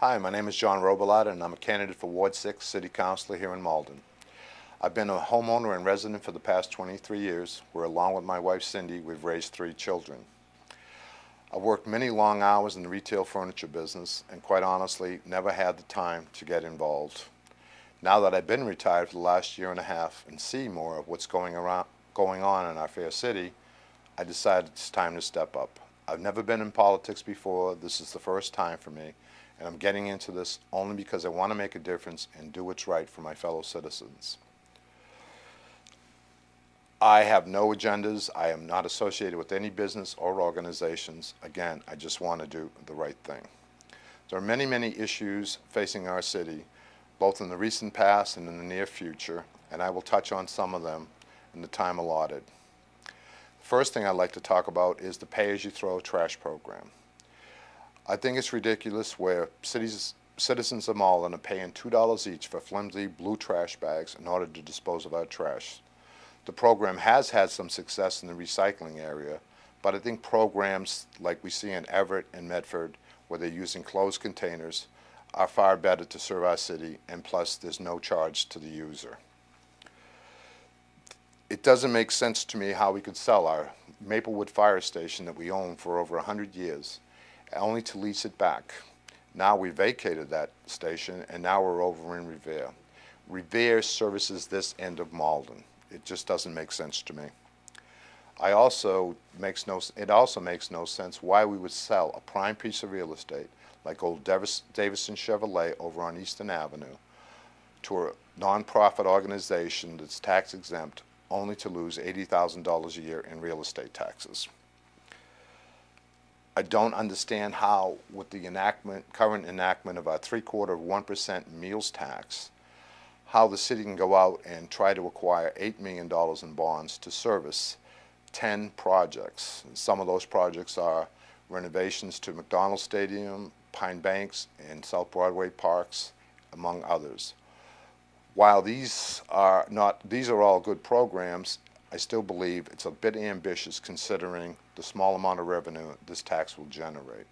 Hi, my name is John Robillard, and I'm a candidate for Ward 6 City Councilor here in Malden. I've been a homeowner and resident for the past 23 years, where along with my wife Cindy, we've raised 3 children. I've worked many long hours in the retail furniture business and quite honestly never had the time to get involved. Now that I've been retired for the last year and a half and see more of what's going on in our fair city, I decided it's time to step up. I've never been in politics before. This is the first time for me, and I'm getting into this only because I want to make a difference and do what's right for my fellow citizens. I have no agendas. I am not associated with any business or organizations. Again, I just want to do the right thing. There are many, many issues facing our city, both in the recent past and in the near future, and I will touch on some of them in the time allotted. The first thing I'd like to talk about is the pay-as-you-throw trash program. I think it's ridiculous where citizens of Malden are paying $2 each for flimsy blue trash bags in order to dispose of our trash. The program has had some success in the recycling area, but I think programs like we see in Everett and Medford, where they're using closed containers, are far better to serve our city, and plus there's no charge to the user. It doesn't make sense to me how we could sell our Maplewood fire station that we own for over 100 years, only to lease it back. Now we vacated that station, and now we're over in Revere. Revere services this end of Malden. It just doesn't make sense to me. It also makes no sense why we would sell a prime piece of real estate like old Davison Chevrolet over on Eastern Avenue to a nonprofit organization that's tax exempt, only to lose $80,000 a year in real estate taxes. I don't understand how, with the current enactment of our 3/4% meals tax, how the city can go out and try to acquire $8 million in bonds to service 10 projects. And some of those projects are renovations to McDonald Stadium, Pine Banks, and South Broadway parks, among others. While these are all good programs, I still believe it's a bit ambitious considering the small amount of revenue this tax will generate.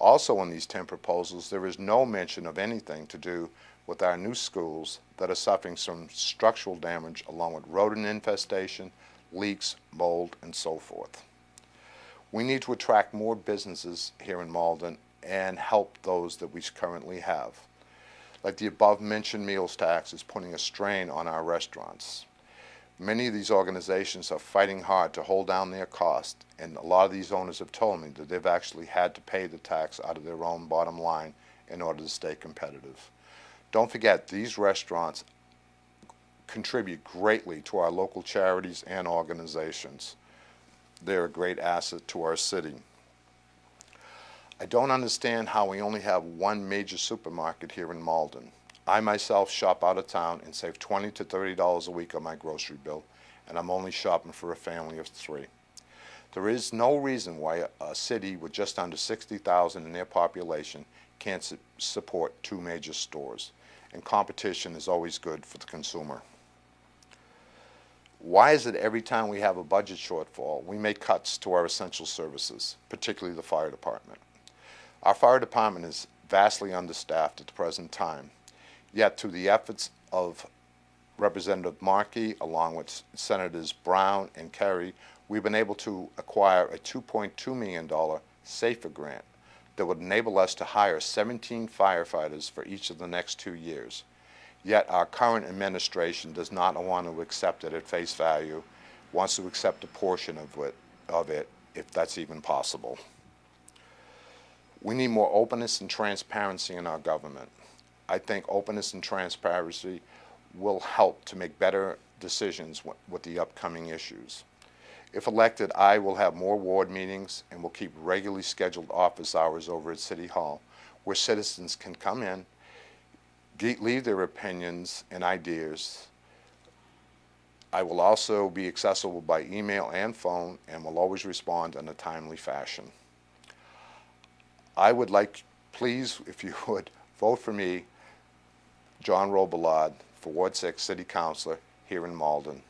Also in these 10 proposals, there is no mention of anything to do with our new schools that are suffering some structural damage along with rodent infestation, leaks, mold, and so forth. We need to attract more businesses here in Malden and help those that we currently have. Like the above-mentioned meals tax is putting a strain on our restaurants. Many of these organizations are fighting hard to hold down their costs, and a lot of these owners have told me that they've actually had to pay the tax out of their own bottom line in order to stay competitive. Don't forget, these restaurants contribute greatly to our local charities and organizations. They're a great asset to our city. I don't understand how we only have one major supermarket here in Malden. I myself shop out of town and save $20 to $30 a week on my grocery bill, and I'm only shopping for a family of 3. There is no reason why a city with just under 60,000 in their population can't support 2 major stores, and competition is always good for the consumer. Why is it every time we have a budget shortfall, we make cuts to our essential services, particularly the fire department? Our fire department is vastly understaffed at the present time, yet through the efforts of Representative Markey, along with Senators Brown and Kerry, we've been able to acquire a $2.2 million SAFER grant that would enable us to hire 17 firefighters for each of the next 2 years. Yet our current administration does not want to accept it at face value, wants to accept a portion of it if that's even possible. We need more openness and transparency in our government. I think openness and transparency will help to make better decisions with the upcoming issues. If elected, I will have more ward meetings and will keep regularly scheduled office hours over at City Hall where citizens can come in, leave their opinions and ideas. I will also be accessible by email and phone and will always respond in a timely fashion. I would like, please, if you would, vote for me, John Robillard, for Ward 6 City Councilor here in Malden.